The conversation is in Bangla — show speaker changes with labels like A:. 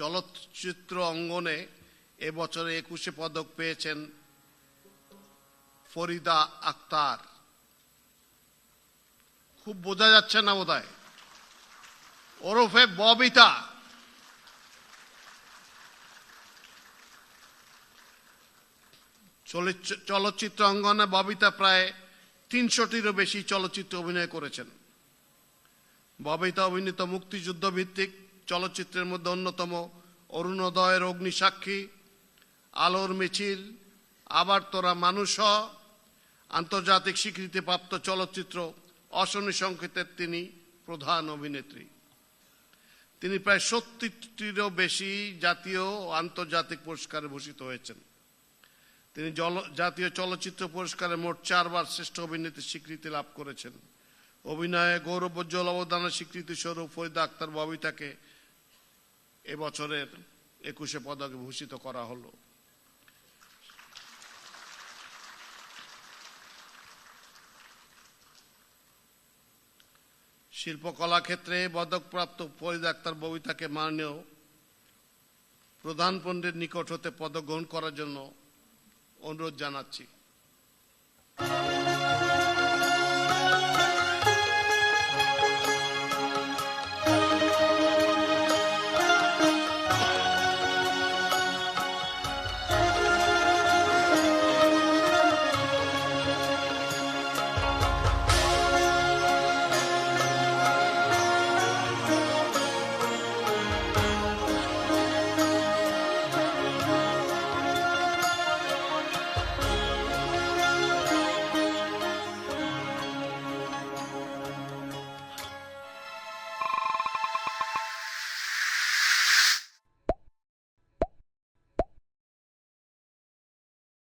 A: চলচ্চিত্র অঙ্গনে এবছরে 21 পদক পেয়েছেন ফরিদা আক্তার। খুব বোঝা যাচ্ছে না বোধহয়, ওরফে ববিতা। চলচ্চিত্র অঙ্গনে ববিতা প্রায় 300টিরও বেশি চলচ্চিত্রে অভিনয় করেছেন। ববিতা অভিনীত মুক্তিযুদ্ধ ভিত্তিক চলচ্চিত্রের মধ্যে অন্যতম অরুণোদয়ের অগ্নিসাক্ষী, আলোর মিছিল, আবার তোরা মানুষ, আন্তর্জাতিক স্বীকৃতিপ্রাপ্ত চলচ্চিত্র অশনি সংকেতের তিনি প্রধান অভিনেত্রী। তিনি প্রায় 70টিরও বেশি জাতীয় ও আন্তর্জাতিক পুরস্কারে ভূষিত হয়েছেন। তিনি জাতীয় চলচ্চিত্র পুরস্কারে মোট 4বার শ্রেষ্ঠ অভিনেত্রীর স্বীকৃতি লাভ করেছেন। অভিনয়ে গৌরবোজ্জ্বল অবদানের স্বীকৃতি স্বরূপ ফরিদা আক্তার ববিতাকে এবছরের 21 পদকে ভূষিত করা হলো। শিল্পকলা ক্ষেত্রে পদকপ্রাপ্ত ফরিদা আক্তার ববিতাকে মাননীয় প্রধান পণ্ডিতের নিকট হতে পদক গ্রহণ করার জন্য অনুরোধ জানাচ্ছি।